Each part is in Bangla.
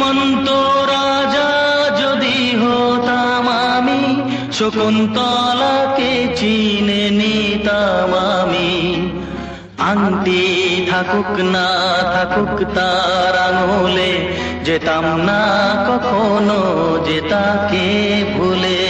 দুষ্মন্ত রাজা যদি হতাম আমি, শকুন্তলাকে চিনে নিতাম আমি। আংটি থাকুক না থাকুক তার আঙুলে, যেতাম না কখনো যে তাকে ভুলে।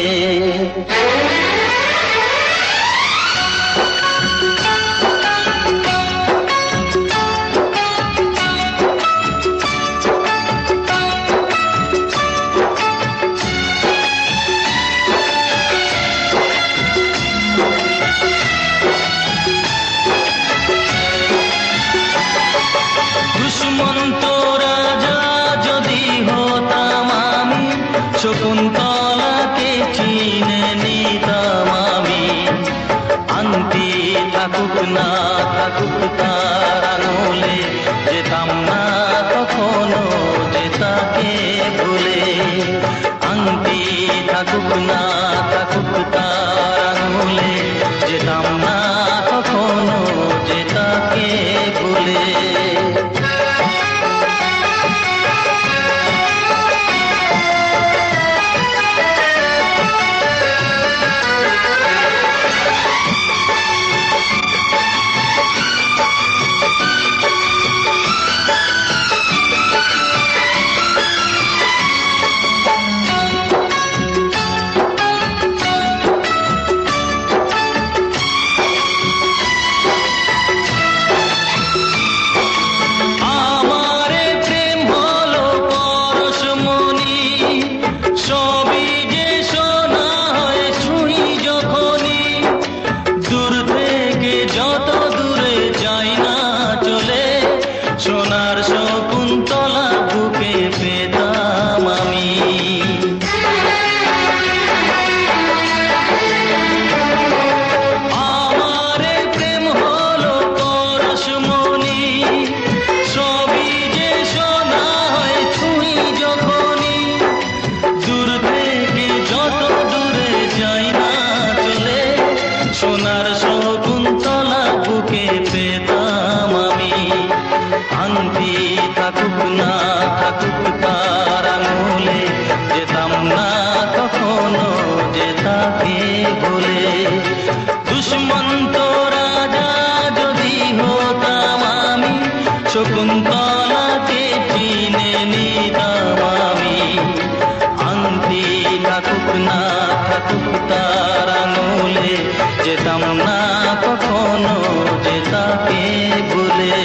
দুষ্মন্ত রাজা যদি হতাম আমি, শকুন্তলাকে চিনে নিতাম আমি। আংটি থাকুক না থাকুক তার আঙুলে, যেতাম না কখনো যে তাকে ভুলে। আংটি থাকুক না থাকুক তার আঙুলে, যেতাম না কখনো যে তাকে ভুলে। সোনার শকুন্তলা বুকে পেতাম আমি। আমারে প্রেম হলো পরশমণি, সবই যে সোনা হয় ছুঁই যখনই। দূর থেকে যত দূরে যাই না চলে, সোনার শকুন্তলা বুকে পেতাম আমি। আংটি থাকুক না থাকুক তার আঙুলে, যেতাম না কখনো যে তাকে ভুলে। দুষ্মন্ত রাজা যদি হতাম আমি, শকুন্তলাকে চিনে নিতাম আমি। আংটি থাকুক না থাকুক তার আঙুলে, যেতাম না কখনো যে তাকে ভুলে।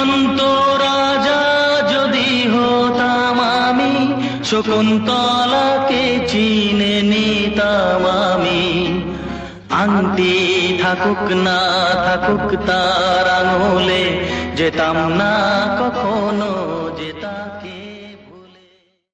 শ্রীমন্ত রাজা যদি হতাম আমি, শকুন্তলাকে চিনে নিতাম আমি। আংটি থাকুক না থাকুক তার আঙুলে, যেতাম না কখনো